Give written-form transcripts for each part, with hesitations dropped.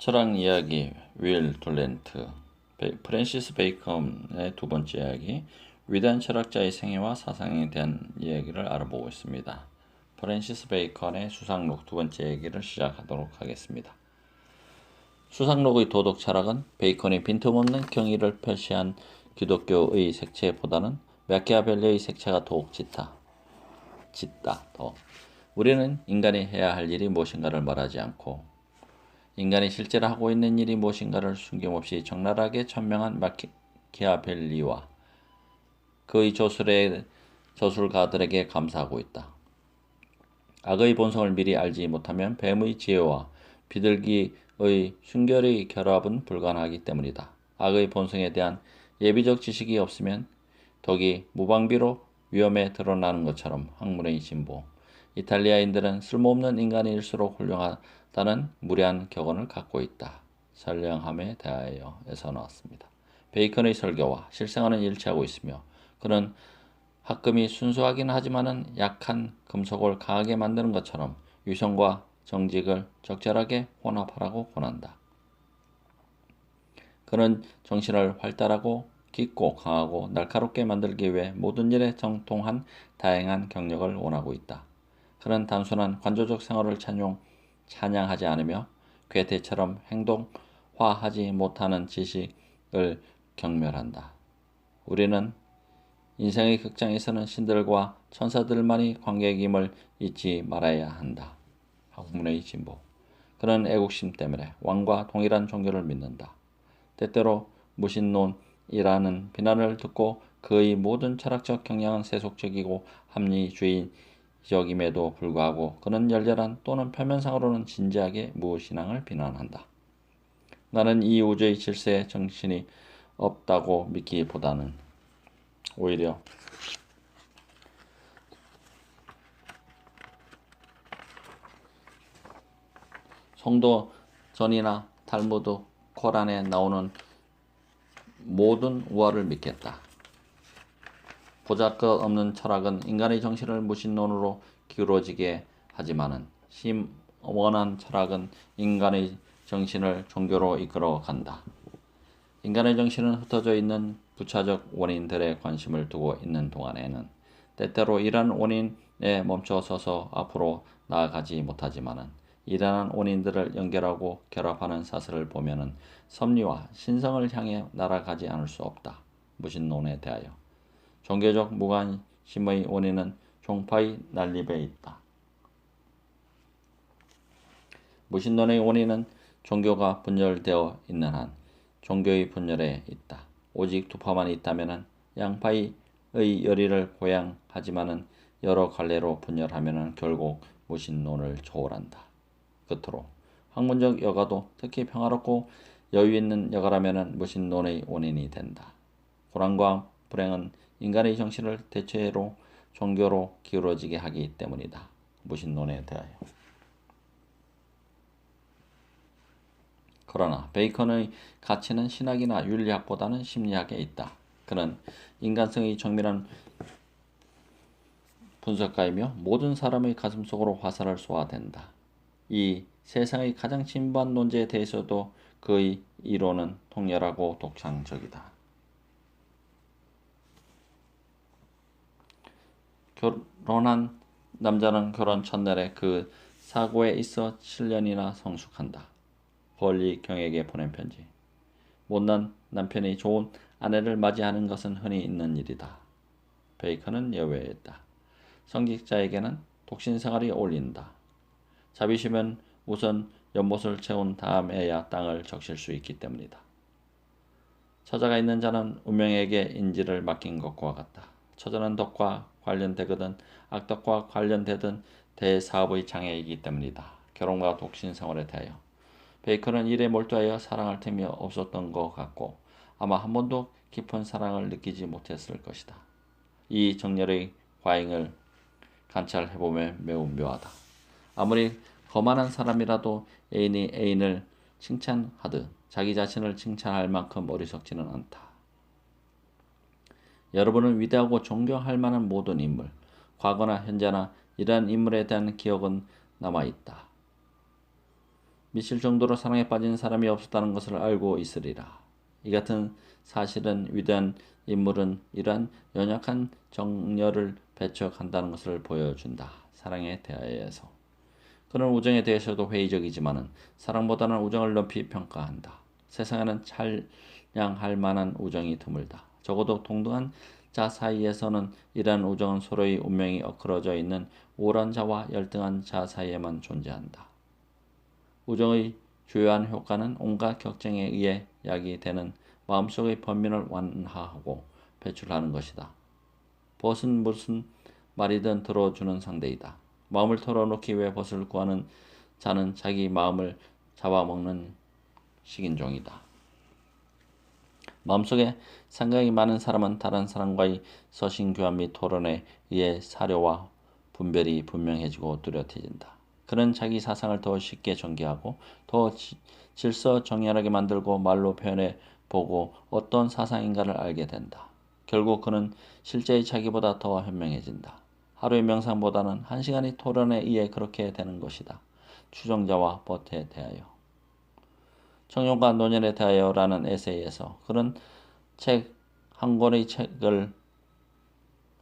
철학 이야기 윌 둘렌트 프랜시스 베이컨의 두 번째 이야기 위대한 철학자의 생애와 사상에 대한 이야기를 알아보고 있습니다. 프랜시스 베이컨의 수상록 두 번째 이야기를 시작하도록 하겠습니다. 수상록의 도덕 철학은 베이컨이 빈틈없는 경의를 표시한 기독교의 색채보다는 마키아벨리의 색채가 더욱 짙다. 우리는 인간이 해야 할 일이 무엇인가를 말하지 않고 인간이 실제로 하고 있는 일이 무엇인가를 숨김없이 적나라하게 천명한 마키아벨리와 그의 저술가들에게 감사하고 있다. 악의 본성을 미리 알지 못하면 뱀의 지혜와 비둘기의 순결의 결합은 불가능하기 때문이다. 악의 본성에 대한 예비적 지식이 없으면 덕이 무방비로 위험에 드러나는 것처럼 학문의 진보, 이탈리아인들은 쓸모없는 인간일수록 훌륭하다는 무례한 격언을 갖고 있다. 선량함에 대하여에서 나왔습니다. 베이컨의 설교와 실생활은 일치하고 있으며 그는 학금이 순수하긴 하지만은 약한 금속을 강하게 만드는 것처럼 위선과 정직을 적절하게 혼합하라고 권한다. 그는 정신을 활달하고 깊고 강하고 날카롭게 만들기 위해 모든 일에 정통한 다양한 경력을 원하고 있다. 그는 단순한 관조적 생활을 찬양하지 않으며 괴테처럼 행동화하지 못하는 지식을 경멸한다. 우리는 인생의 극장에서는 신들과 천사들만이 관객임을 잊지 말아야 한다. 학문의 진보. 그는 애국심 때문에 왕과 동일한 종교를 믿는다. 때때로 무신론이라는 비난을 듣고 그의 모든 철학적 경향은 세속적이고 합리주의적임에도 불구하고 그는 열렬한 또는 표면상으로는 진지하게 무신앙을 비난한다. 나는 이 우주의 질서에 정신이 없다고 믿기보다는 오히려 성도전이나 탈무드, 코란에 나오는 모든 우화를 믿겠다. 보잘것없는 철학은 인간의 정신을 무신론으로 기울어지게 하지만은 심원한 철학은 인간의 정신을 종교로 이끌어 간다. 인간의 정신은 흩어져 있는 부차적 원인들에 관심을 두고 있는 동안에는 때때로 이러한 원인에 멈춰서서 앞으로 나아가지 못하지만은 이러한 원인들을 연결하고 결합하는 사슬을 보면은 섭리와 신성을 향해 날아가지 않을 수 없다. 무신론에 대하여 종교적 무관심의 원인은 종파의 난립에 있다. 무신론의 원인은 종교가 분열되어 있는 한 종교의 분열에 있다. 오직 두 파만 있다면은 양파의 열의를 고양하지만은 여러 갈래로 분열하면은 결국 무신론을 초월한다. 끝으로 학문적 여가도 특히 평화롭고 여유 있는 여가라면은 무신론의 원인이 된다. 고난과 불행은 인간의 정신을 대체로 종교로 기울어지게 하기 때문이다. 무신론에 대하여. 그러나 베이컨의 가치는 신학이나 윤리학보다는 심리학에 있다. 그는 인간성의 정밀한 분석가이며 모든 사람의 가슴속으로 화살을 쏘아댄다. 이 세상의 가장 진부한 논제에 대해서도 그의 이론은 통렬하고 독창적이다. 결혼한 남자는 결혼 첫날에 그 사고에 있어 7년이나 성숙한다. 벌리 경에게 보낸 편지. 못난 남편이 좋은 아내를 맞이하는 것은 흔히 있는 일이다. 베이컨은 예외였다. 성직자에게는 독신생활이 어울린다. 자비심은 우선 연못을 채운 다음에야 땅을 적실 수 있기 때문이다. 처자가 있는 자는 운명에게 인지를 맡긴 것과 같다. 처자는 덕과 관련되거든 악덕과 관련되든 대사업의 장애이기 때문이다. 결혼과 독신생활에 대하여 베이컨은 일에 몰두하여 사랑할 틈이 없었던 것 같고 아마 한 번도 깊은 사랑을 느끼지 못했을 것이다. 이 정열의 과잉을 관찰해보면 매우 묘하다. 아무리 거만한 사람이라도 애인이 애인을 칭찬하듯 자기 자신을 칭찬할 만큼 어리석지는 않다. 여러분은 위대하고 존경할 만한 모든 인물, 과거나 현재나 이러한 인물에 대한 기억은 남아있다. 미칠 정도로 사랑에 빠진 사람이 없었다는 것을 알고 있으리라. 이 같은 사실은 위대한 인물은 이러한 연약한 정열을 배척한다는 것을 보여준다. 사랑에 대하여서. 그는 우정에 대해서도 회의적이지만은 사랑보다는 우정을 높이 평가한다. 세상에는 찬양할 만한 우정이 드물다. 적어도 동등한 자 사이에서는 이러한 우정은 서로의 운명이 엇그러져 있는 우월한 자와 열등한 자 사이에만 존재한다. 우정의 주요한 효과는 온갖 경쟁에 의해 야기되는 마음속의 번민을 완화하고 배출하는 것이다. 벗은 무슨 말이든 들어주는 상대이다. 마음을 털어놓기 위해 벗을 구하는 자는 자기 마음을 잡아먹는 식인종이다. 마음속에 생각이 많은 사람은 다른 사람과의 서신교환 및 토론에 의해 사료와 분별이 분명해지고 뚜렷해진다. 그는 자기 사상을 더 쉽게 전개하고 더 질서정연하게 만들고 말로 표현해 보고 어떤 사상인가를 알게 된다. 결국 그는 실제의 자기보다 더 현명해진다. 하루의 명상보다는 한 시간의 토론에 의해 그렇게 되는 것이다. 추종자와 벗에 대하여. 청년과 노년에 대하여라는 에세이에서 그는 책 한 권의 책을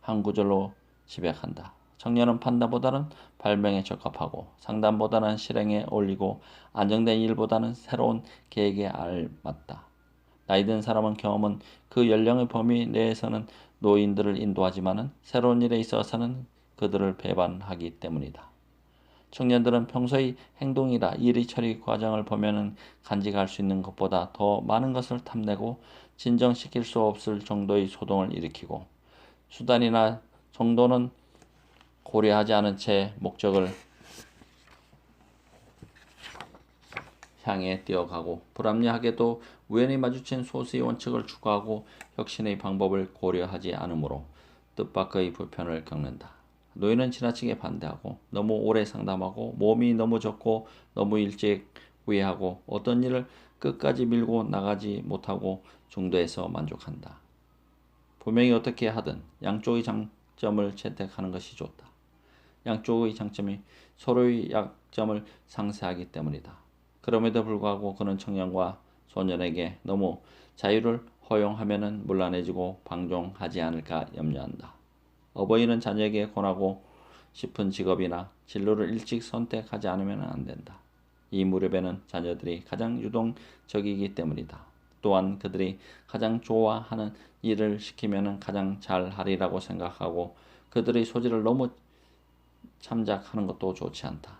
한 구절로 집약한다. 청년은 판단보다는 발명에 적합하고 상담보다는 실행에 올리고 안정된 일보다는 새로운 계획에 알맞다. 나이 든 사람은 경험은 그 연령의 범위 내에서는 노인들을 인도하지만은 새로운 일에 있어서는 그들을 배반하기 때문이다. 청년들은 평소의 행동이나 일의 처리 과정을 보면은 간직할 수 있는 것보다 더 많은 것을 탐내고 진정시킬 수 없을 정도의 소동을 일으키고 수단이나 정도는 고려하지 않은 채 목적을 향해 뛰어가고 불합리하게도 우연히 마주친 소수의 원칙을 추구하고 혁신의 방법을 고려하지 않으므로 뜻밖의 불편을 겪는다. 노인은 지나치게 반대하고 너무 오래 상담하고 몸이 너무 좋고 너무 일찍 후회하고 어떤 일을 끝까지 밀고 나가지 못하고 중도에서 만족한다. 분명히 어떻게 하든 양쪽의 장점을 채택하는 것이 좋다. 양쪽의 장점이 서로의 약점을 상쇄하기 때문이다. 그럼에도 불구하고 그는 청년과 소년에게 너무 자유를 허용하면은 문란해지고 방종하지 않을까 염려한다. 어버이는 자녀에게 권하고 싶은 직업이나 진로를 일찍 선택하지 않으면 안 된다. 이 무렵에는 자녀들이 가장 유동적이기 때문이다. 또한 그들이 가장 좋아하는 일을 시키면 가장 잘하리라고 생각하고 그들의 소질을 너무 참작하는 것도 좋지 않다.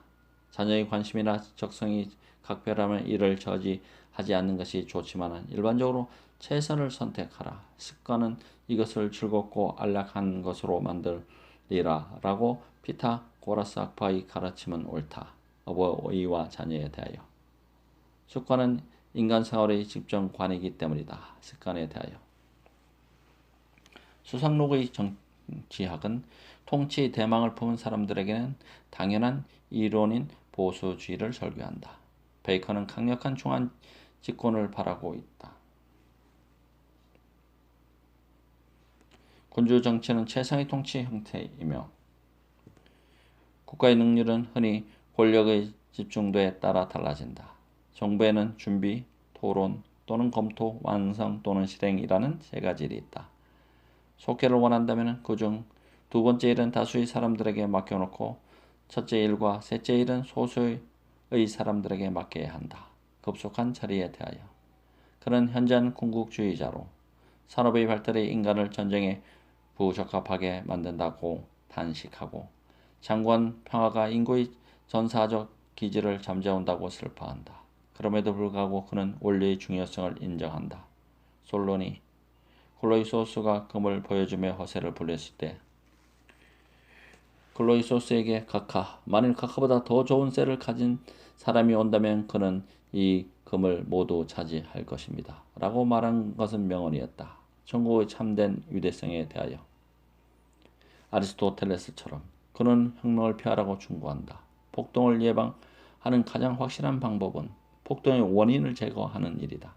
자녀의 관심이나 적성이 각별하면 이를 저지하지 않는 것이 좋지만 일반적으로 최선을 선택하라. 습관은 이것을 즐겁고 안락한 것으로 만들리라 라고 피타고라스 학파의 가르침은 옳다. 어버이와 자녀에 대하여. 습관은 인간 생활의 집정관이기 때문이다. 습관에 대하여. 수상록의 정치학은 통치 대망을 품은 사람들에게는 당연한 이론인 보수주의를 설교한다. 베이컨은 강력한 중한 집권을 바라고 있다. 군주 정치는 최상의 통치 형태이며 국가의 능률은 흔히 권력의 집중도에 따라 달라진다. 정부에는 준비, 토론 또는 검토, 완성 또는 실행이라는 세 가지 일이 있다. 속회를 원한다면 그중 두 번째 일은 다수의 사람들에게 맡겨놓고 첫째 일과 셋째 일은 소수의 사람들에게 맡겨야 한다. 급속한 처리에 대하여. 그는 현저한 궁극주의자로 산업의 발달이 인간을 전쟁에 부적합하게 만든다고 단식하고 장관 평화가 인구의 전사적 기질을 잠재운다고 슬퍼한다. 그럼에도 불구하고 그는 원리의 중요성을 인정한다. 솔론이 클로이소스가 금을 보여주며 허세를 부렸을 때 클로이소스에게 만일 카카보다 더 좋은 쇠를 가진 사람이 온다면 그는 이 금을 모두 차지할 것입니다. 라고 말한 것은 명언이었다. 천국의 참된 유대성에 대하여. 아리스토텔레스처럼 그는 혁명을 피하라고 충고한다. 폭동을 예방하는 가장 확실한 방법은 폭동의 원인을 제거하는 일이다.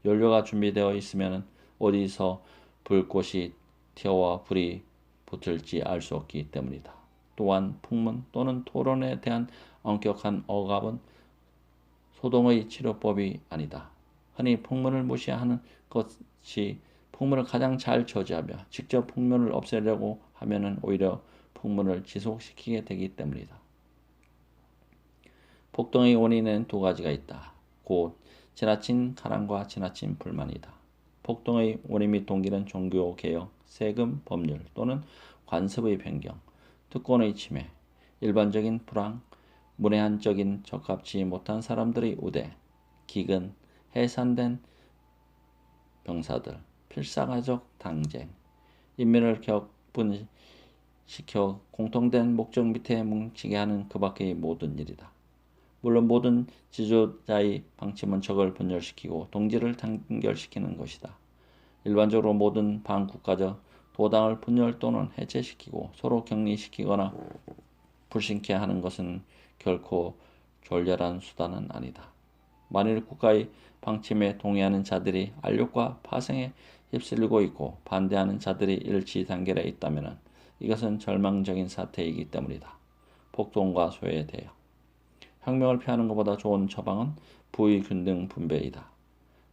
연료가 준비되어 있으면 어디서 불꽃이 튀어와 불이 붙을지 알 수 없기 때문이다. 또한 풍문 또는 토론에 대한 엄격한 억압은 소동의 치료법이 아니다. 흔히 폭문을 무시하는 것이 폭문을 가장 잘 저지하며 직접 폭문을 없애려고 하면은 오히려 폭문을 지속시키게 되기 때문이다. 폭동의 원인은 두 가지가 있다. 곧 지나친 가난과 지나친 불만이다. 폭동의 원인 및 동기는 종교개혁, 세금, 법률 또는 관습의 변경, 특권의 침해, 일반적인 불황, 문외한적인 적합치 못한 사람들의 우대, 기근, 해산된 병사들, 필사가족 당쟁, 인민을 격분시켜 공통된 목적 밑에 뭉치게 하는 그 밖의 모든 일이다. 물론 모든 지도자의 방침은 적을 분열시키고 동지를 단결시키는 것이다. 일반적으로 모든 반국가적 도당을 분열 또는 해체시키고 서로 격리시키거나 불신케 하는 것은 결코 졸렬한 수단은 아니다. 만일 국가의 방침에 동의하는 자들이 알력과 파생에 휩쓸리고 있고 반대하는 자들이 일치 단결해 있다면 이것은 절망적인 사태이기 때문이다. 폭동과 소외에 대하여 혁명을 피하는 것보다 좋은 처방은 부의 균등 분배이다.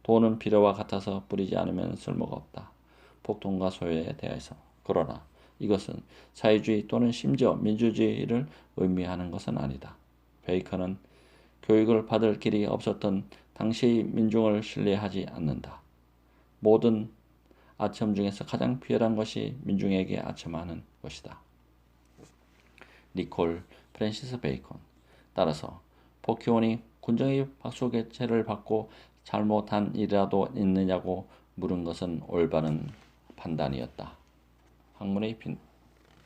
돈은 비료와 같아서 뿌리지 않으면 쓸모가 없다. 폭동과 소외에 대해서. 그러나 이것은 사회주의 또는 심지어 민주주의를 의미하는 것은 아니다. 베이컨은 교육을 받을 길이 없었던 당시의 민중을 신뢰하지 않는다. 모든 아첨 중에서 가장 비열한 것이 민중에게 아첨하는 것이다. 니콜 프랜시스 베이컨. 따라서 복희원이 군정의 박수개체를 받고 잘못한 일이라도 있느냐고 물은 것은 올바른 판단이었다. 학문의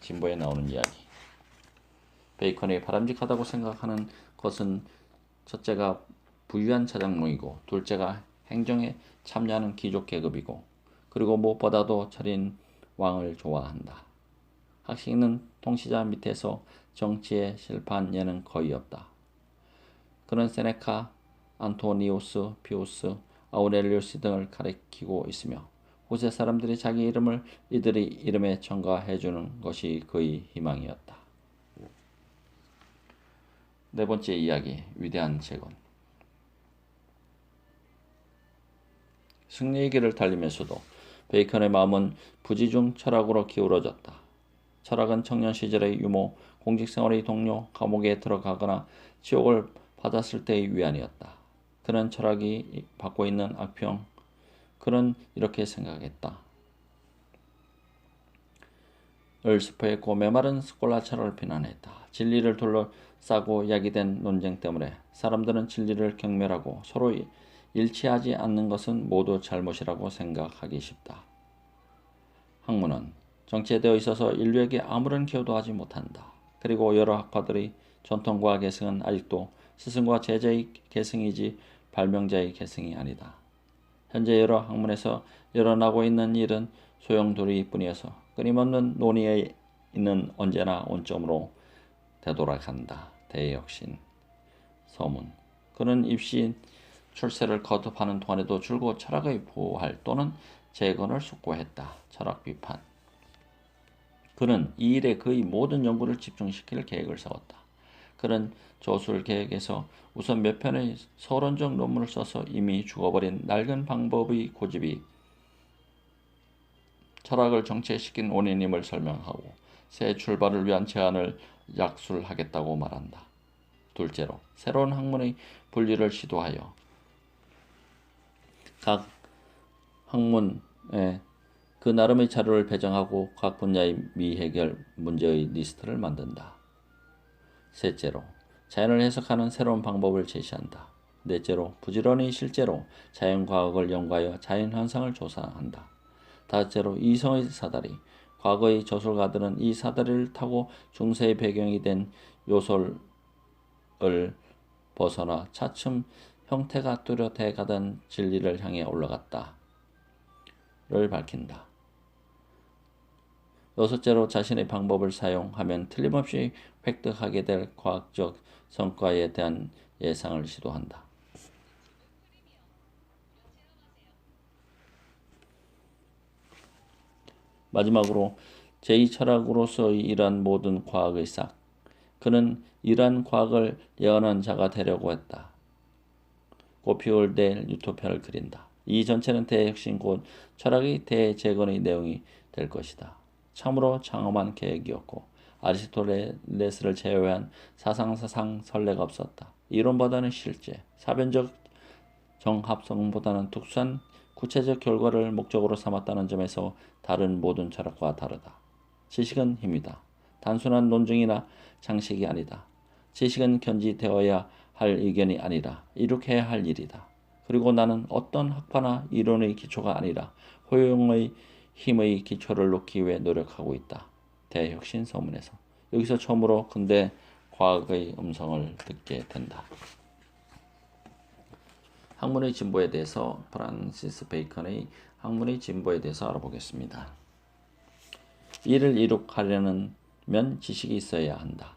진보에 나오는 이야기. 베이컨이 바람직하다고 생각하는 것은 첫째가 부유한 자작몽이고 둘째가 행정에 참여하는 귀족 계급이고 그리고 무엇보다도 철인 왕을 좋아한다. 학식은 통치자 밑에서 정치에 실패한 예는 거의 없다. 그는 세네카, 안토니우스, 피우스, 아우렐리우스 등을 가리키고 있으며 후세 사람들이 자기 이름을 이들의 이름에 첨가해 주는 것이 그의 희망이었다. 네 번째 이야기, 위대한 재건. 승리의 길을 달리면서도 베이컨의 마음은 부지중 철학으로 기울어졌다. 철학은 청년 시절의 유모, 공직생활의 동료, 감옥에 들어가거나 지옥을 받았을 때의 위안이었다. 그는 철학이 받고 있는 악평, 그는 이렇게 생각했다. 을 스포했고 메마른 스콜라차를 비난했다. 진리를 둘러싸고 야기된 논쟁 때문에 사람들은 진리를 경멸하고 서로 일치하지 않는 것은 모두 잘못이라고 생각하기 쉽다. 학문은 정체되어 있어서 인류에게 아무런 기여도 하지 못한다. 그리고 여러 학파들의 전통과 계승은 아직도 스승과 제자의 계승이지 발명자의 계승이 아니다. 현재 여러 학문에서 일어나고 있는 일은 소용돌이 뿐이어서 끊임없는 논의에 있는 언제나 원점으로 되돌아간다. 대혁신. 서문. 그는 입시 출세를 거듭하는 동안에도 줄곧 철학의 부활 또는 재건을 숙고했다. 철학 비판. 그는 이 일에 그의 모든 연구를 집중시킬 계획을 세웠다. 그는 저술 계획에서 우선 몇 편의 서론적 논문을 써서 이미 죽어버린 낡은 방법의 고집이 철학을 정체시킨 원인임을 설명하고 새 출발을 위한 제안을 약술하겠다고 말한다. 둘째로 새로운 학문의 분리를 시도하여 각 학문에 그 나름의 자료를 배정하고 각 분야의 미해결 문제의 리스트를 만든다. 셋째로 자연을 해석하는 새로운 방법을 제시한다. 넷째로 부지런히 실제로 자연과학을 연구하여 자연현상을 조사한다. 다섯째로 이성의 사다리. 과거의 저술가들은 이 사다리를 타고 중세의 배경이 된 요술을 벗어나 차츰 형태가 뚜렷해 가던 진리를 향해 올라갔다를 밝힌다. 여섯째로 자신의 방법을 사용하면 틀림없이 획득하게 될 과학적 성과에 대한 예상을 시도한다. 마지막으로 제2철학으로서의 이러한 모든 과학의 싹. 그는 이러한 과학을 예언한 자가 되려고 했다. 꽃피울 될 유토피아를 그린다. 이 전체는 대혁신 곧 철학의 대재건의 내용이 될 것이다. 참으로 장엄한 계획이었고 아리스토텔레스를 제외한 사상 선례가 없었다. 이론보다는 실제, 사변적 정합성보다는 특수한 구체적 결과를 목적으로 삼았다는 점에서 다른 모든 철학과 다르다. 지식은 힘이다. 단순한 논증이나 장식이 아니다. 지식은 견지되어야 할 의견이 아니라 이룩해야 할 일이다. 그리고 나는 어떤 학파나 이론의 기초가 아니라 호용의 힘의 기초를 놓기 위해 노력하고 있다. 대혁신 서문에서. 여기서 처음으로 근대 과학의 음성을 듣게 된다. 학문의 진보에 대해서 프란시스 베이컨의 학문의 진보에 대해서 알아보겠습니다. 이를 이룩하려면 지식이 있어야 한다.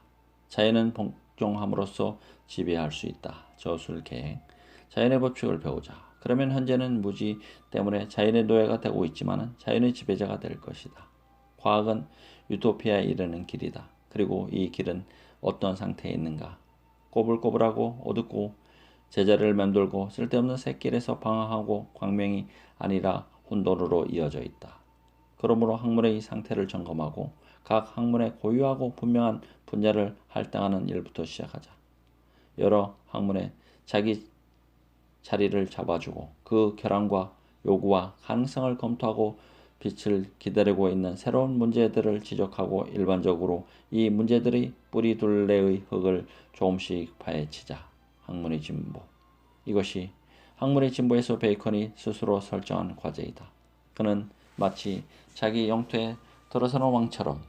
자연은 복종함으로써 지배할 수 있다. 저술 계획. 자연의 법칙을 배우자. 그러면 현재는 무지 때문에 자연의 노예가 되고 있지만 자연의 지배자가 될 것이다. 과학은 유토피아에 이르는 길이다. 그리고 이 길은 어떤 상태에 있는가? 꼬불꼬불하고 어둡고 제자리를 맴돌고 쓸데없는 샛길에서 방황하고 광명이 아니라 혼돈으로 이어져 있다. 그러므로 학문의 상태를 점검하고 각 학문의 고유하고 분명한 분야를 할당하는 일부터 시작하자. 여러 학문에 자기 자리를 잡아주고 그 결함과 요구와 가능성을 검토하고 빛을 기다리고 있는 새로운 문제들을 지적하고 일반적으로 이 문제들의 뿌리둘레의 흙을 조금씩 파헤치자. 학문의 진보. 이것이 학문의 진보에서 베이컨이 스스로 설정한 과제이다. 그는 마치 자기 영토에 들어서는 왕처럼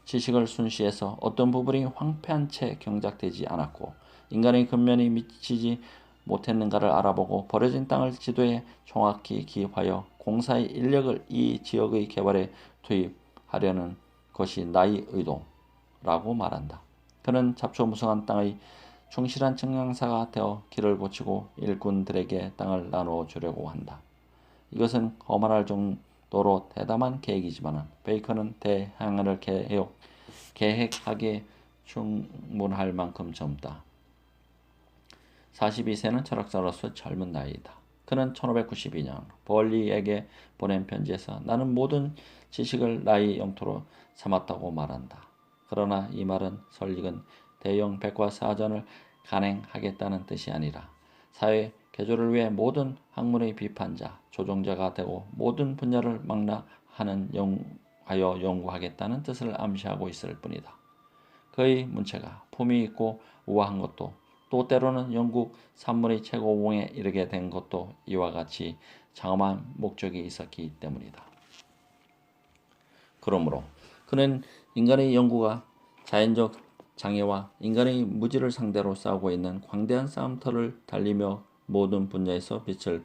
지식을 순시해서 어떤 부분이 황폐한 채 경작되지 않았고 인간의 근면이 미치지 못했는가를 알아보고 버려진 땅을 지도에 정확히 기입하여 공사의 인력을 이 지역의 개발에 투입하려는 것이 나의 의도라고 말한다. 그는 잡초무성한 땅의 충실한 측량사가 되어 길을 고치고 일꾼들에게 땅을 나누어 주려고 한다. 이것은 거만할 정도로 대담한 계획이지만 베이컨은 대항해를 계획하기에 충분할 만큼 젊다. 42세는 철학자로서 젊은 나이다. 그는 1592년 벌리에게 보낸 편지에서 나는 모든 지식을 나의 영토로 삼았다고 말한다. 그러나 이 말은 설익은 대형 백과사전을 간행하겠다는 뜻이 아니라 사회 개조를 위해 모든 학문의 비판자, 조종자가 되고 모든 분야를 망라하여 연구하겠다는 뜻을 암시하고 있을 뿐이다. 그의 문체가 품이 있고 우아한 것도 또 때로는 영국 산문의 최고봉에 이르게 된 것도 이와 같이 장엄한 목적이 있었기 때문이다. 그러므로 그는 인간의 연구가 자연적 장애와 인간의 무지를 상대로 싸우고 있는 광대한 싸움터를 달리며 모든 분야에서 빛을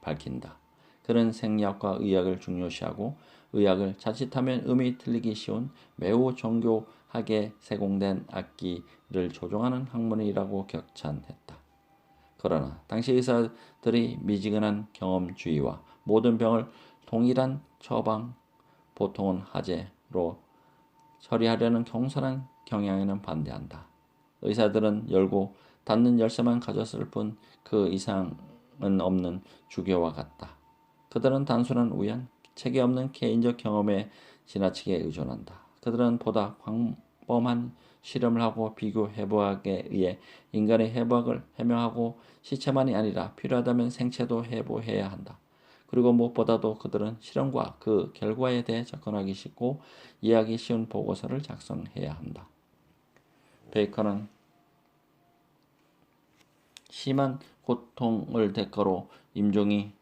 밝힌다. 그는 생리학과 의학을 중요시하고 의학을 자칫하면 음이 틀리기 쉬운 매우 정교하게 세공된 악기를 조종하는 학문이라고 격찬했다. 그러나 당시 의사들의 미지근한 경험주의와 모든 병을 동일한 처방, 보통은 하제로 처리하려는 경솔한 경향에는 반대한다. 의사들은 열고 닫는 열쇠만 가졌을 뿐 그 이상은 없는 주교와 같다. 그들은 단순한 우연, 체계 없는 개인적 경험에 지나치게 의존한다. 그들은 보다 광범한 실험을 하고 비교 해부학에 의해 인간의 해부학을 해명하고 시체만이 아니라 필요하다면 생체도 해부해야 한다. 그리고 무엇보다도 그들은 실험과 그 결과에 대해 접근하기 쉽고 이해하기 쉬운 보고서를 작성해야 한다. 베이컨은 심한 고통을 대가로 임종이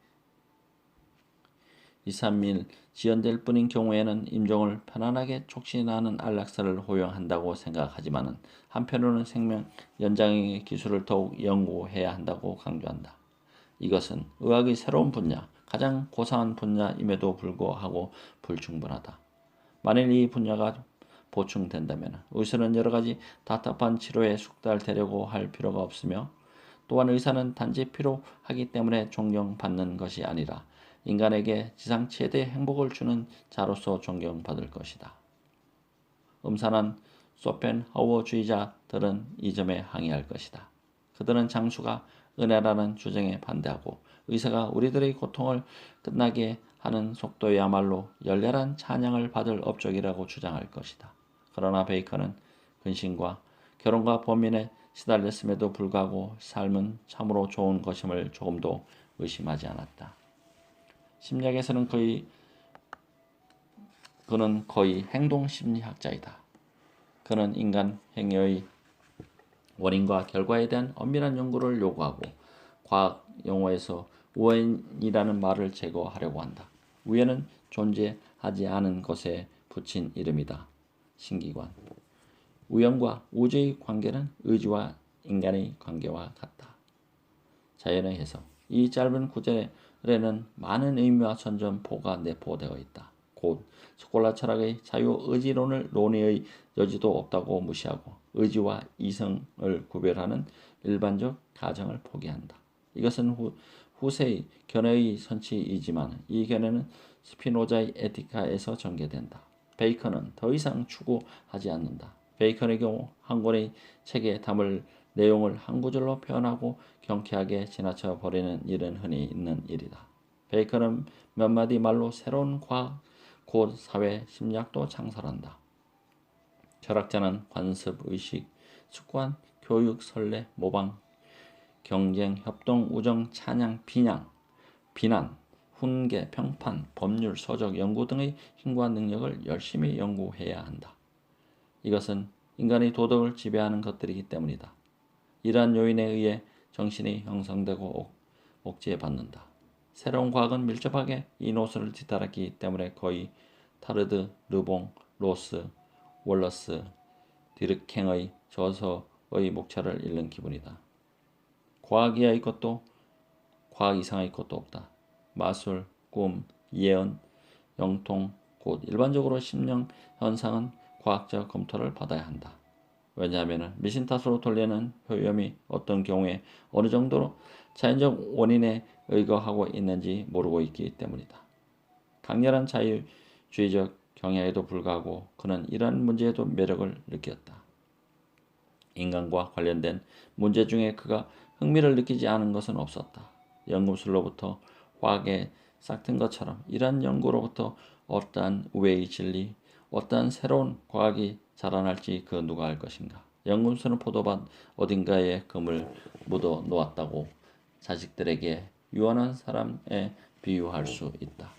2, 3일 지연될 뿐인 경우에는 임종을 편안하게 촉진하는 안락사를 허용한다고 생각하지만 한편으로는 생명 연장의 기술을 더욱 연구해야 한다고 강조한다. 이것은 의학의 새로운 분야, 가장 고상한 분야임에도 불구하고 불충분하다. 만일 이 분야가 보충된다면 의사는 여러 가지 답답한 치료에 숙달되려고 할 필요가 없으며 또한 의사는 단지 필요하기 때문에 존경받는 것이 아니라 인간에게 지상 최대의 행복을 주는 자로서 존경받을 것이다. 음산한 소펜하우어주의자들은 이 점에 항의할 것이다. 그들은 장수가 은혜라는 주장에 반대하고 의사가 우리들의 고통을 끝나게 하는 속도야말로 열렬한 찬양을 받을 업적이라고 주장할 것이다. 그러나 베이컨은 근심과 결혼과 범민에 시달렸음에도 불구하고 삶은 참으로 좋은 것임을 조금도 의심하지 않았다. 심리학에서는 그는 거의 행동심리학자이다. 그는 인간 행위의 원인과 결과에 대한 엄밀한 연구를 요구하고 과학 용어에서 우연이라는 말을 제거하려고 한다. 우연은 존재하지 않은 것에 붙인 이름이다. 신기관. 우연과 우주의 관계는 의지와 인간의 관계와 같다. 자연의 해석. 이 짧은 구절에는 많은 의미와 선전포가 내포되어 있다. 곧 스콜라 철학의 자유의지론을 논의의 여지도 없다고 무시하고 의지와 이성을 구별하는 일반적 가정을 포기한다. 이것은 후세의 견해의 선치이지만 이 견해는 스피노자의 에티카에서 전개된다. 베이컨은 더 이상 추구하지 않는다. 베이컨의 경우 한 권의 책에 담을 내용을 한 구절로 표현하고 경쾌하게 지나쳐 버리는 일은 흔히 있는 일이다. 베이컨은 몇 마디 말로 새로운 과학, 곧 사회 심리학도 창설한다. 철학자는 관습, 의식, 습관, 교육, 선례, 모방, 경쟁, 협동, 우정, 찬양, 비난, 훈계, 평판, 법률, 서적, 연구 등의 힘과 능력을 열심히 연구해야 한다. 이것은 인간의 도덕을 지배하는 것들이기 때문이다. 이러한 요인에 의해 정신이 형성되고 옥죄받는다. 새로운 과학은 밀접하게 이 노선을 뒤따랐기 때문에 거의 타르드, 르봉, 로스, 월러스, 디르캥의 저서의 목차를 잃는 기분이다. 과학 이하의 것도 과학 이상의 것도 없다. 마술, 꿈, 예언, 영통, 곧 일반적으로 심령 현상은 과학적 검토를 받아야 한다. 왜냐하면 미신 탓으로 돌리는 효염이 어떤 경우에 어느 정도로 자연적 원인에 의거하고 있는지 모르고 있기 때문이다. 강렬한 자유주의적 경향에도 불구하고 그는 이러한 문제에도 매력을 느꼈다. 인간과 관련된 문제 중에 그가 흥미를 느끼지 않은 것은 없었다. 연금술로부터 화학에 싹튼 것처럼 이러한 연구로부터 어떠한 우회의 진리, 어떠한 새로운 과학이 자라날지 그 누가 알 것인가. 연금술은 포도밭 어딘가에 금을 묻어 놓았다고 자식들에게 유언한 사람에 비유할 수 있다.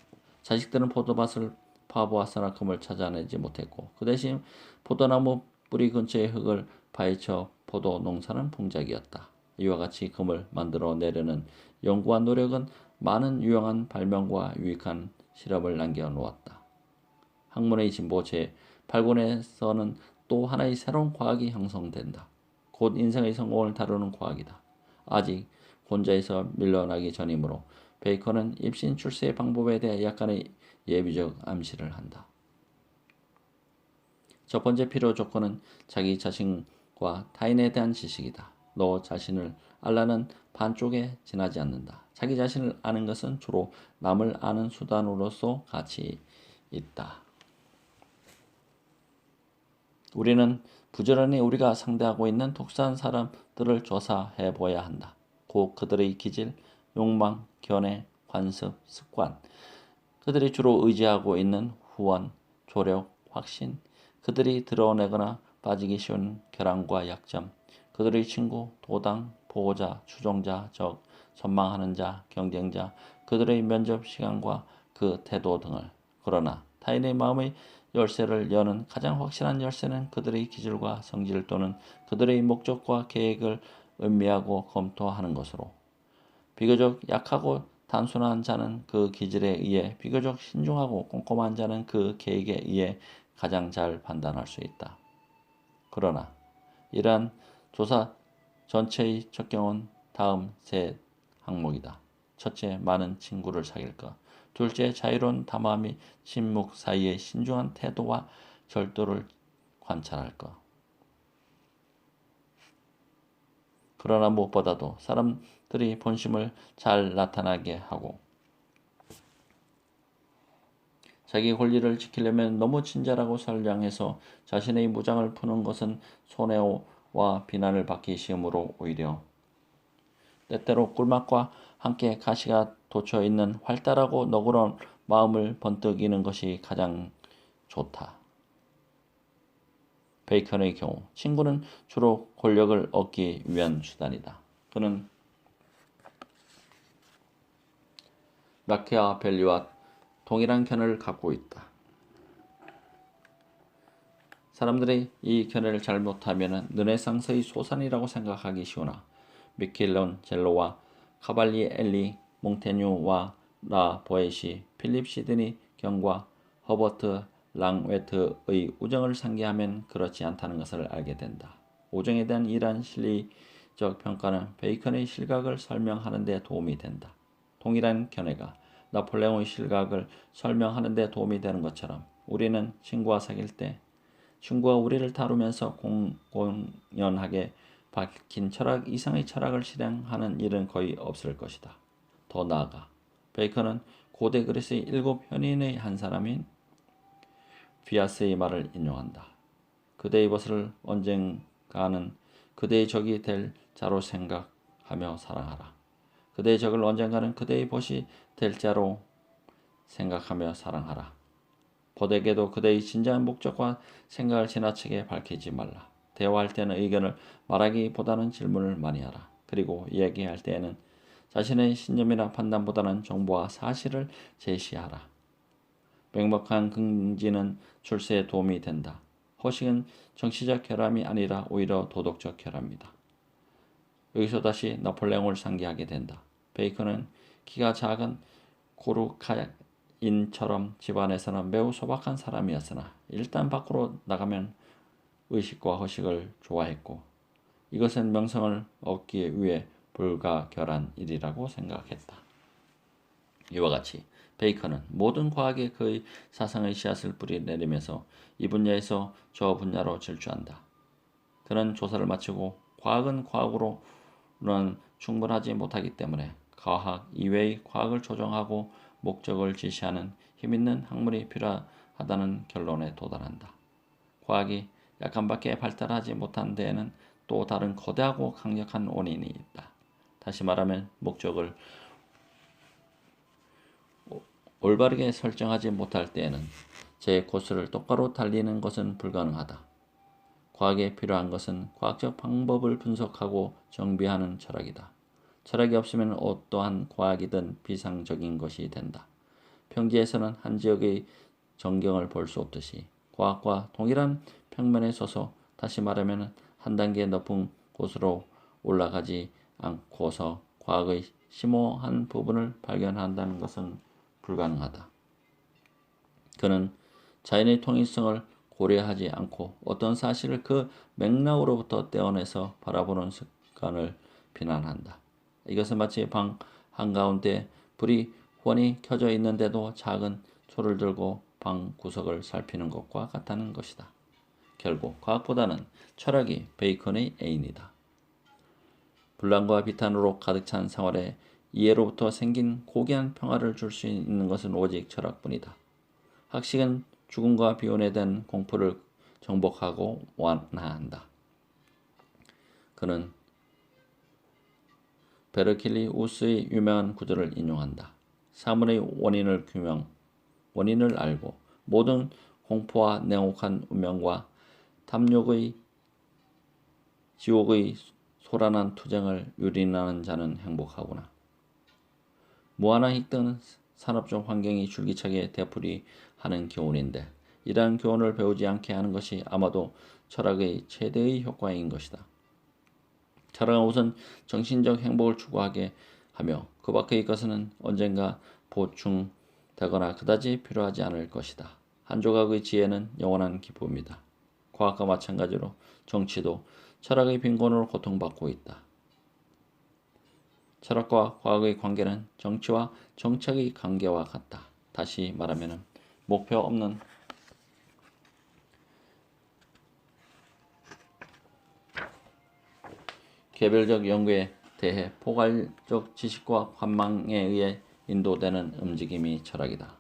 자식들은 포도밭을 파보았으나 금을 찾아내지 못했고 그 대신 포도나무 뿌리 근처의 흙을 파헤쳐 포도 농사는 풍작이었다. 이와 같이 금을 만들어 내려는 연구와 노력은 많은 유용한 발명과 유익한 실험을 남겨놓았다. 학문의 진보 제8권에서는 또 하나의 새로운 과학이 형성된다. 곧 인생의 성공을 다루는 과학이다. 아직 혼자에서 밀려나기 전이므로 베이컨은 입신 출세의 방법에 대해 약간의 예비적 암시를 한다. 첫 번째 필요 조건은 자기 자신과 타인에 대한 지식이다. 너 자신을 알라는 반쪽에 지나지 않는다. 자기 자신을 아는 것은 주로 남을 아는 수단으로서 가치 있다. 우리는 부지런히 우리가 상대하고 있는 독특한 사람들을 조사해 보아야 한다. 곧 그들의 기질, 욕망, 견해, 관습, 습관, 그들이 주로 의지하고 있는 후원, 조력, 확신, 그들이 드러내거나 빠지기 쉬운 결함과 약점, 그들의 친구, 도당, 보호자, 추종자, 적, 선망하는 자, 경쟁자, 그들의 면접 시간과 그 태도 등을. 그러나 타인의 마음의 열쇠를 여는 가장 확실한 열쇠는 그들의 기질과 성질 또는 그들의 목적과 계획을 음미하고 검토하는 것으로. 비교적 약하고 단순한 자는 그 기질에 의해 비교적 신중하고 꼼꼼한 자는 그 계획에 의해 가장 잘 판단할 수 있다. 그러나 이러한 조사 전체의 적경은 다음 세 항목이다. 첫째, 많은 친구를 사귈 것. 둘째, 자유로운 담화 및 침묵 사이의 신중한 태도와 절도를 관찰할 것. 그러나 무엇보다도 사람들이 본심을 잘 나타나게 하고 자기 권리를 지키려면 너무 친절하고 선량해서 자신의 무장을 푸는 것은 손해와 비난을 받기 쉬우므로 오히려 때때로 꿀맛과 함께 가시가 돋쳐 있는 활달하고 너그러운 마음을 번뜩이는 것이 가장 좋다. 베이컨의 경우 친구는 주로 권력을 얻기 위한 수단이다. 그는 마키아벨리와 동일한 견해를 갖고 있다. 사람들이 이 견해를 잘못하면 르네상스의 소산이라고 생각하기 쉬우나 미켈란젤로와 카발리엘리, 몽테뉴와 라 보에시, 필립 시드니 경과 허버트 랑웨트의 우정을 상기하면 그렇지 않다는 것을 알게 된다. 우정에 대한 이러한 실리적 평가는 베이컨의 실각을 설명하는 데 도움이 된다. 동일한 견해가 나폴레옹의 실각을 설명하는 데 도움이 되는 것처럼 우리는 친구와 사귈 때 친구가 우리를 다루면서 공연하게 밝힌 철학 이상의 철학을 실행하는 일은 거의 없을 것이다. 더 나아가 베이컨은 고대 그리스의 7 현인의 한 사람인 비아스의 말을 인용한다. 그대의 벗을 언젠가는 그대의 적이 될 자로 생각하며 사랑하라. 그대의 적을 언젠가는 그대의 벗이 될 자로 생각하며 사랑하라. 벗에게도 그대의 진정한 목적과 생각을 지나치게 밝히지 말라. 대화할 때는 의견을 말하기보다는 질문을 많이 하라. 그리고 이야기할 때에는 자신의 신념이나 판단보다는 정보와 사실을 제시하라. 명백한 긍지는 출세에 도움이 된다. 허식은 정치적 결함이 아니라 오히려 도덕적 결함이다. 여기서 다시 나폴레옹을 상기하게 된다. 베이컨은 키가 작은 고루카인처럼 집안에서는 매우 소박한 사람이었으나 일단 밖으로 나가면 의식과 허식을 좋아했고 이것은 명성을 얻기 위해 불가결한 일이라고 생각했다. 이와 같이 베이컨은 모든 과학에 그의 사상의 씨앗을 뿌리내리면서 이 분야에서 저 분야로 질주한다. 그는 조사를 마치고 과학은 과학으로는 충분하지 못하기 때문에 과학 이외의 과학을 조정하고 목적을 지시하는 힘있는 학문이 필요하다는 결론에 도달한다. 과학이 약간밖에 발달하지 못한 데에는 또 다른 거대하고 강력한 원인이 있다. 다시 말하면 목적을 올바르게 설정하지 못할 때에는 제 코스를 똑바로 달리는 것은 불가능하다. 과학에 필요한 것은 과학적 방법을 분석하고 정비하는 철학이다. 철학이 없으면 어떠한 과학이든 비상적인 것이 된다. 평지에서는 한 지역의 전경을 볼 수 없듯이 과학과 동일한 평면에 서서 다시 말하면 한 단계 높은 곳으로 올라가지 않고서 과학의 심오한 부분을 발견한다는 것은 불가능하다. 그는 자연의 통일성을 고려하지 않고 어떤 사실을 그 맥락으로부터 떼어내서 바라보는 습관을 비난한다. 이것은 마치 방 한가운데 불이 훤히 켜져 있는데도 작은 초를 들고 방 구석을 살피는 것과 같다는 것이다. 결국 과학보다는 철학이 베이컨의 애인이다. 분란과 비탄으로 가득 찬 생활에 이해로부터 생긴 고귀한 평화를 줄 수 있는 것은 오직 철학뿐이다. 학식은 죽음과 비운에 대한 공포를 정복하고 완화한다. 그는 베르킬리우스의 유명한 구절을 인용한다. 사물의 원인을 알고 모든 공포와 냉혹한 운명과 탐욕의 지옥의 소란한 투쟁을 유린하는 자는 행복하구나. 무한한 힘든 산업적 환경이 줄기차게 되풀이하는 교훈인데 이러한 교훈을 배우지 않게 하는 것이 아마도 철학의 최대의 효과인 것이다. 철학은 우선 정신적 행복을 추구하게 하며 그 밖의 것은 언젠가 보충되거나 그다지 필요하지 않을 것이다. 한 조각의 지혜는 영원한 기쁨이다. 과학과 마찬가지로 정치도 철학의 빈곤으로 고통받고 있다. 철학과 과학의 관계는 정치와 정책의 관계와 같다. 다시 말하면 목표 없는 개별적 연구에 대해 포괄적 지식과 관망에 의해 인도되는 움직임이 철학이다.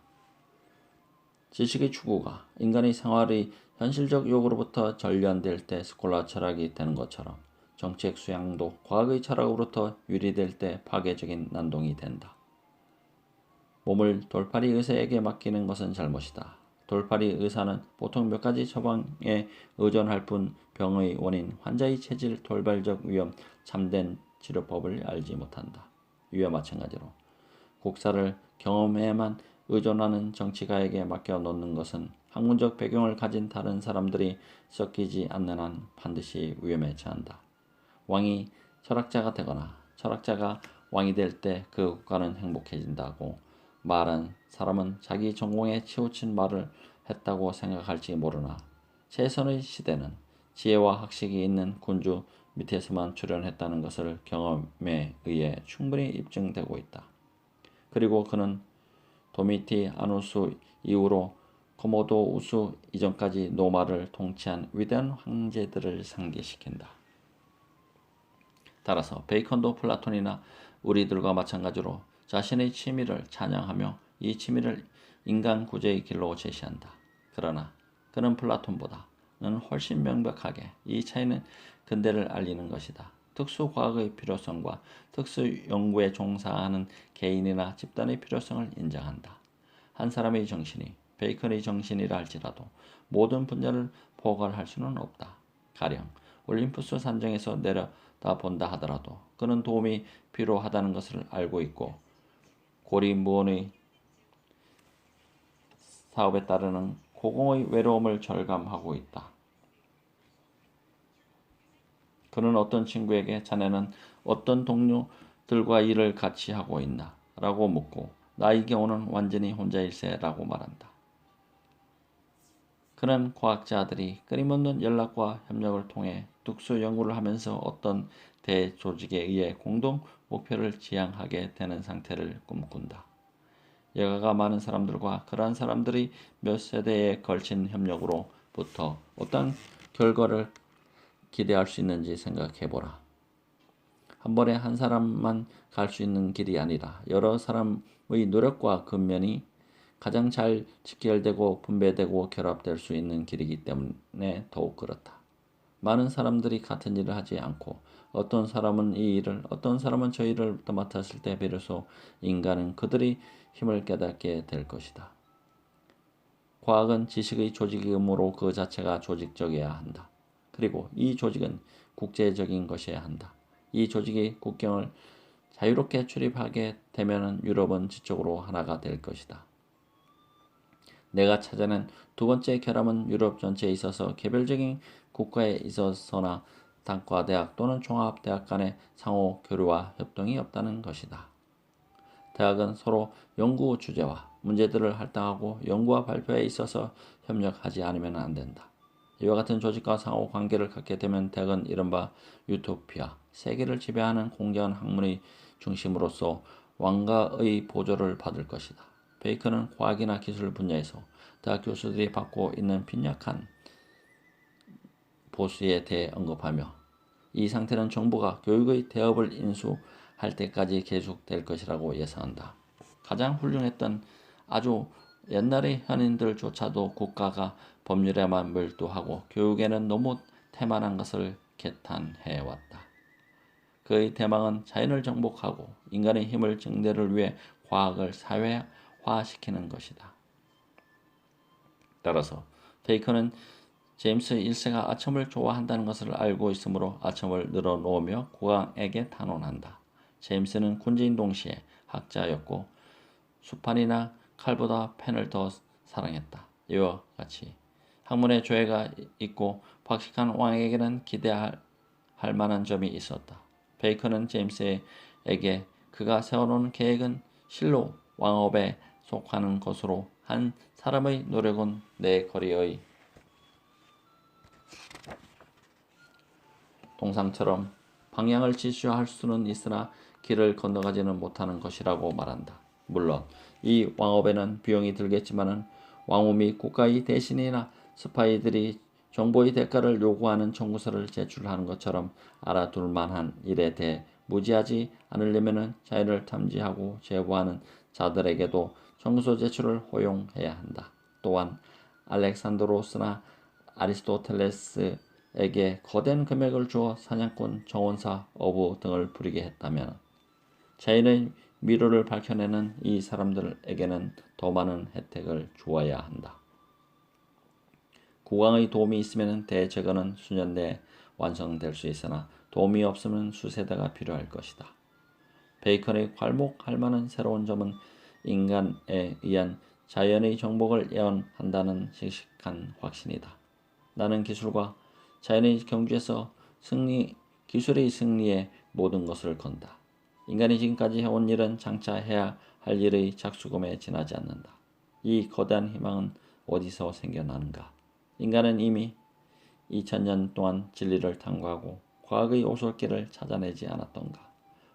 지식의 추구가 인간의 생활의 현실적 요구로부터 전련될 때 스콜라 철학이 되는 것처럼 정책 수양도 과학의 철학으로부터 유리될 때 파괴적인 난동이 된다. 몸을 돌팔이 의사에게 맡기는 것은 잘못이다. 돌팔이 의사는 보통 몇 가지 처방에 의존할 뿐 병의 원인, 환자의 체질, 돌발적 위험, 참된 치료법을 알지 못한다. 이와 마찬가지로 국사를 경험에만 의존하는 정치가에게 맡겨놓는 것은 학문적 배경을 가진 다른 사람들이 섞이지 않는 한 반드시 위험에 처한다. 왕이 철학자가 되거나 철학자가 왕이 될 때 그 국가는 행복해진다고 말한 사람은 자기 전공에 치우친 말을 했다고 생각할지 모르나 최선의 시대는 지혜와 학식이 있는 군주 밑에서만 출현했다는 것을 경험에 의해 충분히 입증되고 있다. 그리고 그는 도미티 아누스 이후로 코모도 우수 이전까지 노마를 통치한 위대한 황제들을 상기시킨다. 따라서 베이컨도 플라톤이나 우리들과 마찬가지로 자신의 취미를 찬양하며 이 취미를 인간 구제의 길로 제시한다. 그러나 그는 플라톤보다는 훨씬 명백하게 이 차이는 근대를 알리는 것이다. 특수과학의 필요성과 특수연구에 종사하는 개인이나 집단의 필요성을 인정한다. 한 사람의 정신이 베이컨의 정신이라 할지라도 모든 분야를 포괄할 수는 없다. 가령 올림푸스 산정에서 내려다본다 하더라도 그는 도움이 필요하다는 것을 알고 있고 고리무원의 사업에 따르는 고공의 외로움을 절감하고 있다. 그는 어떤 친구에게 자네는 어떤 동료들과 일을 같이 하고 있나? 라고 묻고 나의 경우는 완전히 혼자일세 라고 말한다. 그는 과학자들이 끊임없는 연락과 협력을 통해 특수 연구를 하면서 어떤 대조직에 의해 공동 목표를 지향하게 되는 상태를 꿈꾼다. 여가가 많은 사람들과 그러한 사람들이 몇 세대에 걸친 협력으로부터 어떤 결과를 기대할 수 있는지 생각해보라. 한 번에 한 사람만 갈 수 있는 길이 아니라 여러 사람의 노력과 근면이 가장 잘 직결되고 분배되고 결합될 수 있는 길이기 때문에 더욱 그렇다. 많은 사람들이 같은 일을 하지 않고 어떤 사람은 이 일을 어떤 사람은 저 일을 맡았을 때 비로소 인간은 그들의 힘을 깨닫게 될 것이다. 과학은 지식의 조직이므로 그 자체가 조직적이어야 한다. 그리고 이 조직은 국제적인 것이어야 한다. 이 조직이 국경을 자유롭게 출입하게 되면 유럽은 지적으로 하나가 될 것이다. 내가 찾아낸 두 번째 결함은 유럽 전체에 있어서 개별적인 국가에 있어서나 단과대학 또는 종합대학 간의 상호 교류와 협동이 없다는 것이다. 대학은 서로 연구 주제와 문제들을 할당하고 연구와 발표에 있어서 협력하지 않으면 안 된다. 이와 같은 조직과 상호 관계를 갖게 되면 대학은 이른바 유토피아, 세계를 지배하는 공정한 학문의 중심으로서 왕가의 보조를 받을 것이다. 베이컨은 과학이나 기술 분야에서 대학 교수들이 받고 있는 빈약한 보수에 대해 언급하며 이 상태는 정부가 교육의 대업을 인수할 때까지 계속될 것이라고 예상한다. 가장 훌륭했던 아주 옛날의 현인들조차도 국가가 법률에만 몰두하고 교육에는 너무 태만한 것을 개탄해왔다. 그의 대망은 자연을 정복하고 인간의 힘을 증대를 위해 과학을 사회화시키는 것이다. 따라서 베이컨은 제임스 1세가 아첨을 좋아한다는 것을 알고 있으므로 아첨을 늘어놓으며 국왕에게 탄원한다. 제임스는 군주인 동시에 학자였고 수판이나 칼보다 펜을 더 사랑했다. 이와 같이 학문에 조예가 있고 박식한 왕에게는 기대할 만한 점이 있었다. 베이컨은 제임스에게 그가 세워놓은 계획은 실로 왕업에 속하는 것으로 한 사람의 노력은 내 거리의 동상처럼 방향을 지시할 수는 있으나 길을 건너가지는 못하는 것이라고 말한다. 물론 이 왕업에는 비용이 들겠지만은 왕후 및 국가의 대신이나 스파이들이 정보의 대가를 요구하는 청구서를 제출하는 것처럼 알아둘 만한 일에 대해 무지하지 않으려면 자유를 탐지하고 제보하는 자들에게도 청구서 제출을 허용해야 한다. 또한 알렉산드로스나 아리스토텔레스 에게 거대한 금액을 주어 사냥꾼, 정원사, 어부 등을 부리게 했다면 자연의 미로를 밝혀내는 이 사람들에게는 더 많은 혜택을 주어야 한다. 국왕의 도움이 있으면 대제거는 수년 내에 완성될 수 있으나 도움이 없으면 수세대가 필요할 것이다. 베이컨의 괄목할 만한 새로운 점은 인간에 의한 자연의 정복을 예언한다는 씩씩한 확신이다. 나는 기술과 자연의 경주에서 기술의 승리에 모든 것을 건다. 인간이 지금까지 해온 일은 장차 해야 할 일의 작수금에 지나지 않는다. 이 거대한 희망은 어디서 생겨나는가? 인간은 이미 2000년 동안 진리를 탐구하고 과학의 오솔길을 찾아내지 않았던가?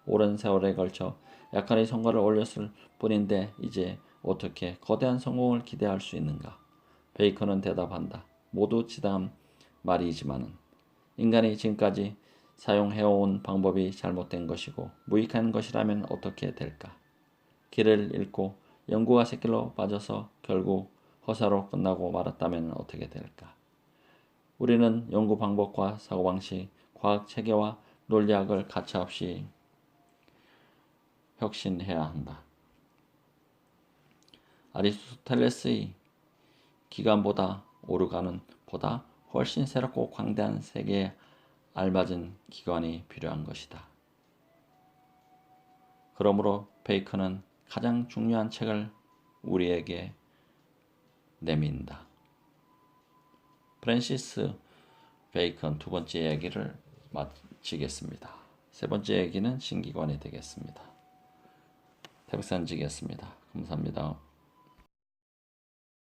오랜 세월에 걸쳐 약간의 성과를 올렸을 뿐인데 이제 어떻게 거대한 성공을 기대할 수 있는가? 베이컨은 대답한다. 모두 지당한 말이지만은 인간이 지금까지 사용해온 방법이 잘못된 것이고 무익한 것이라면 어떻게 될까? 길을 잃고 연구가 샛길로 빠져서 결국 허사로 끝나고 말았다면 어떻게 될까? 우리는 연구 방법과 사고방식, 과학 체계와 논리학을 가차없이 혁신해야 한다. 아리스토텔레스의 기관보다 오르가는 보다 훨씬 새롭고 광대한 세계에 알맞은 기관이 필요한 것이다. 그러므로 베이컨은 가장 중요한 책을 우리에게 내민다. 프랜시스 베이컨 두 번째 이야기를 마치겠습니다. 세 번째 이야기는 신기관이 되겠습니다. 태백산지기였습니다. 감사합니다.